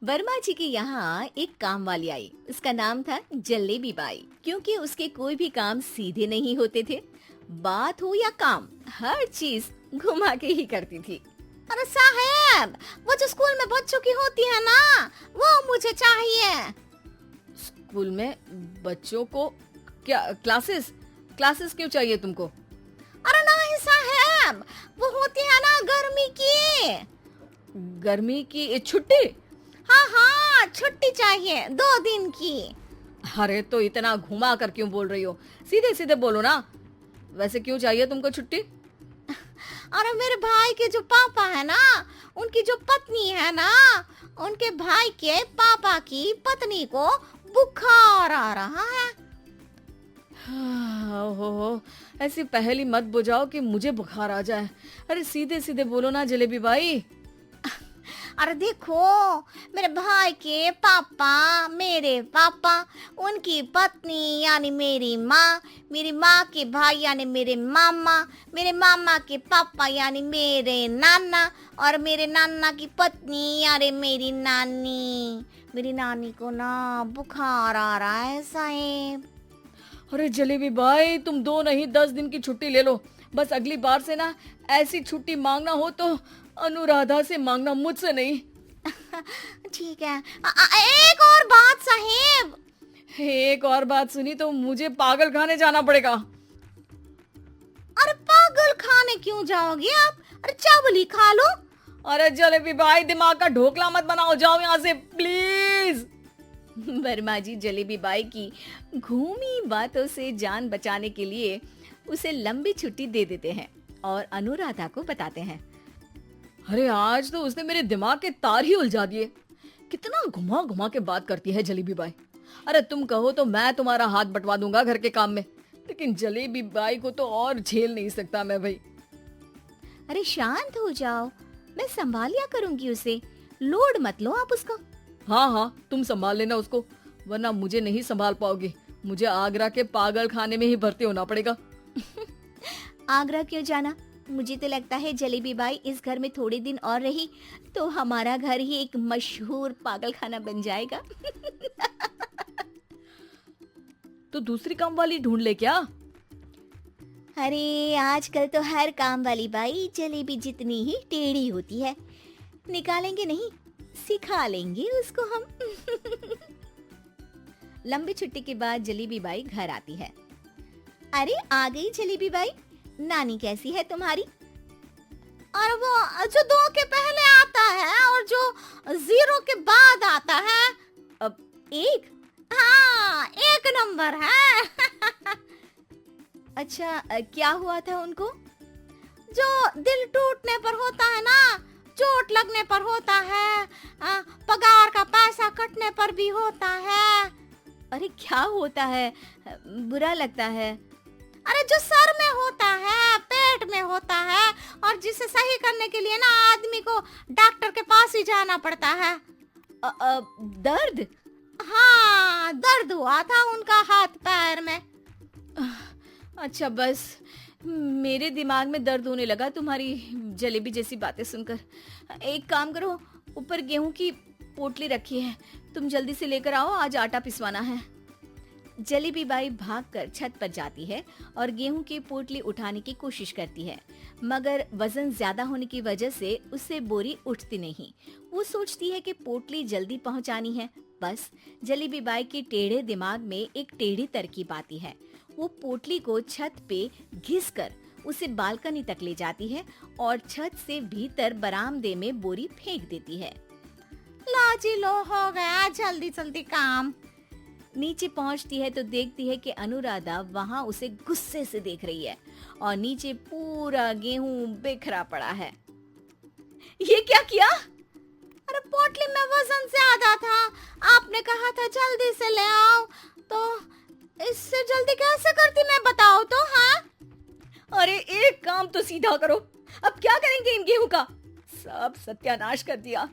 वर्मा जी के यहाँ एक काम वाली आई। उसका नाम था जलेबी बाई। क्योंकि उसके कोई भी काम सीधे नहीं होते थे, बात हो या काम, हर चीज घुमा के ही करती थी। अरे साहब, वो जो स्कूल में बच्चों की होती है ना, वो मुझे चाहिए। स्कूल में बच्चों को क्या क्लासेस क्लासेस क्यों चाहिए तुमको? अरे नहीं साहब, वो होती है ना गर्मी की। गर्मी की छुट्टी? हाँ हाँ, छुट्टी चाहिए 2 दिन की। अरे तो इतना घुमा कर क्यों बोल रही हो? सीधे सीधे बोलो ना। वैसे क्यों चाहिए तुमको छुट्टी? अरे मेरे भाई के जो पापा है ना, उनकी जो पत्नी है ना, उनके भाई के पापा की पत्नी को बुखार आ रहा है। ओहो, ऐसी पहेली मत बुझाओ कि मुझे बुखार आ जाए। अरे सीधे सीधे बोलो ना जलेबी बाई। अरे देखो, मेरे भाई के पापा, मेरे पापा, उनकी पत्नी यानी मेरी माँ के भाई यानी मेरे मामा के पापा यानी मेरे नाना, और मेरे नाना की पत्नी यानी मेरी नानी को ना बुखार आ रहा है साहेब। अरे जलेबी भाई, तुम 2 नहीं 10 दिन की छुट्टी ले लो। बस अगली बार से ना ऐसी छुट्टी मांगना हो तो अनुराधा से मांगना, मुझसे नहीं। ठीक है। एक और बात साहेब। एक और बात सुनी तो मुझे पागल खाने जाना पड़ेगा। अरे पागल खाने क्यों जाओगे आप? अरे चावल ही खा लो। अरे जलेबी भाई, दिमाग का ढोकला मत बनाओ, जाओ यहाँ से प्लीज। वर्मा जी जलेबी बाई की घूमी बातों से जान बचाने के लिए उसे लंबी छुट्टी दे देते हैं और अनुराधा को बताते हैं। अरे आज तो उसने मेरे दिमाग के तार ही उलझा दिए। कितना घुमा घुमा के बात करती है जलेबी बाई। अरे तुम कहो तो मैं तुम्हारा हाथ बंटवा दूंगा घर के काम में, लेकिन जलेबी बाई को तो और झेल नहीं सकता मैं भाई। अरे शांत हो जाओ, मैं संभाल लिया करूंगी उसे, लोड मत लो आप उसको। हाँ हाँ, तुम संभाल लेना उसको, वरना मुझे नहीं संभाल पाओगे। मुझे आगरा के पागल खाने में ही भर्ती होना पड़ेगा। आगरा क्यों जाना? मुझे तो लगता है जलेबी बाई इस घर में थोड़े दिन और रही तो हमारा घर ही एक मशहूर पागल खाना बन जाएगा। तो दूसरी काम वाली ढूंढ ले क्या? अरे आजकल तो हर काम वाली बाई जलेबी जितनी ही टेढ़ी होती है। निकालेंगे नहीं, सिखा लेंगे उसको हम। लंबी छुट्टी के बाद जलेबी बाई घर आती है। अरे आ गई जलेबी बाई, नानी कैसी है तुम्हारी? और वो जो 2 के पहले आता है और जो 0 के बाद आता है। अब 1? हाँ, 1 नंबर है। अच्छा, क्या हुआ था उनको? जो दिल टूटने पर होता है ना, चोट लगने पर होता है, पगार का पैसा कटने पर भी होता है। अरे क्या होता है? बुरा लगता है? अरे जो सर में होता है, पेट में होता है, और जिसे सही करने के लिए ना आदमी को डॉक्टर के पास ही जाना पड़ता है। दर्द? हाँ, दर्द हुआ था उनका हाथ पैर में। अच्छा बस, मेरे दिमाग में दर्द होने लगा तुम्हारी जलेबी जैसी बातें सुनकर। एक काम करो, ऊपर गेहूं की पोटली रखी है, तुम जल्दी से लेकर आओ, आज आटा पिसवाना है। जलेबी बाई भागकर छत पर जाती है और गेहूं की पोटली उठाने की कोशिश करती है, मगर वजन ज्यादा होने की वजह से उससे बोरी उठती नहीं। वो सोचती है कि पोटली जल्दी पहुंचानी है। बस जलेबी बाई के टेढ़े दिमाग में एक टेढ़ी तरकीब आती है। वो पोटली को छत पे घिसकर उसे बालकनी तक ले जाती है और छत से भीतर बरामदे में बोरी फेंक देती है। लो जी लो, हो गया जल्दी जल्दी काम। नीचे पहुंचती है तो देखती है कि अनुराधा वहां उसे गुस्से से देख रही है और नीचे पूरा गेहूं बिखरा पड़ा है। ये क्या किया? अरे पोटली में वजन ज्यादा था, आपने कहा था जल्दी से ले आओ, तो इससे जल्दी कैसे करती मैं बताओ तो। हाँ, अरे एक काम तो सीधा करो, अब क्या करेंगे इन गेहूं का? सब सत्यानाश कर दिया।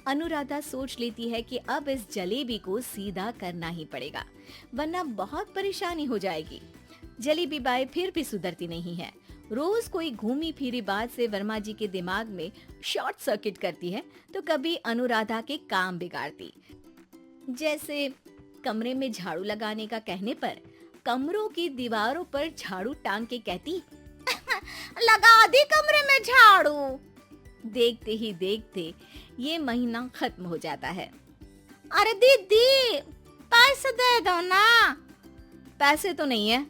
अनुराधा सोच लेती है कि अब इस जलेबी को सीधा करना ही पड़ेगा, वरना बहुत परेशानी हो जाएगी। जलेबी बाई फिर भी सुधरती नहीं है। रोज कोई घूमी फिरी बात से वर्मा जी के दिमाग में शॉर्ट सर्किट करती है तो कभी अनुराधा के काम बिगाड़ती। जैसे कमरे में झाड़ू लगाने का कहने पर कमरों की दीवारों पर झाड़ू टांग के कहती, लगा दी कमरे में झाड़ू। देखते ही देखते ये महीना खत्म हो जाता है। अरे दीदी पैसे दे दो ना। पैसे तो नहीं है।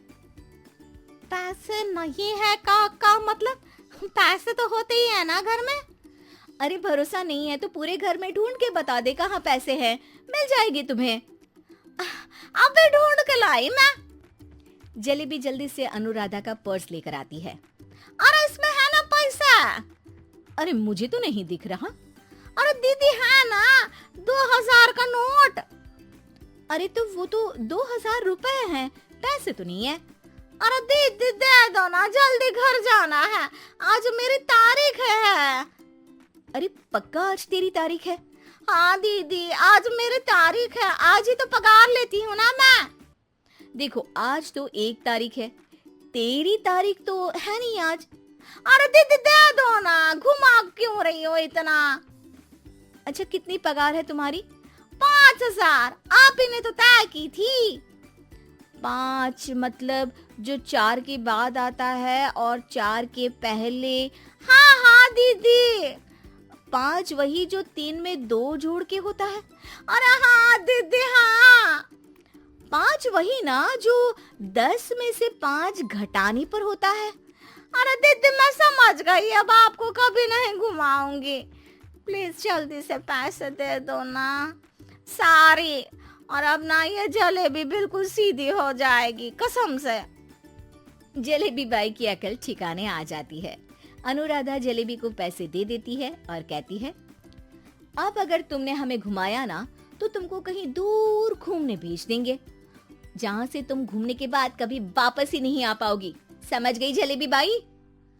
पैसे नहीं है का मतलब पैसे तो होते ही है ना घर में। अरे भरोसा नहीं है तो पूरे घर में ढूंढ के बता दे कहाँ पैसे हैं, मिल जाएगी तुम्हें। अबे ढूंढ के लाई मैं। जलेबी जल्दी से अनुराधा का पर्स लेकर आती है। अरे इसमें है ना पैसा। अरे मुझे तो नहीं दिख रहा। अरे दीदी है ना 2000 का नोट। अरे तो वो तो 2000 रुपए हैं, पैसे तो नहीं है। अरे दीदी दे दो ना, जल्दी घर जाना है, आज मेरी तारीख है। अरे पक्का आज तेरी तारीख है? हाँ दीदी आज मेरी तारीख है, आज ही तो पगार लेती हूँ ना मैं। देखो आज तो 1 तारीख है, तेरी तारीख तो है नहीं आज। अरे दीदी दे दो ना, घुमा क्यों रही हो इतना। अच्छा कितनी पगार है तुम्हारी? 5000, आप ही ने तो तय की थी। 5 मतलब जो 4 के बाद आता है और 4 के पहले। हाँ हाँ दीदी। 5 वही जो 3 में 2 जोड़ के होता है। अरे हाँ दीदी हाँ। 5 वही ना जो 10 में से 5 घटाने पर होता है। अरे दीदी मैं समझ गई, अब आपको कभी नहीं घुमाऊंगी। प्लीज जल्दी से पैसे दे दो ना, सारी। और अब ना ये जलेबी बिल्कुल सीधी हो जाएगी कसम से। जलेबी बाई की अकल ठिकाने आ जाती है। अनुराधा जलेबी को पैसे दे देती है और कहती है, अब अगर तुमने हमें घुमाया ना तो तुमको कहीं दूर घूमने भेज देंगे, जहाँ से तुम घूमने के बाद कभी वापस ही नहीं आ पाओगी। समझ गई जलेबी बाई?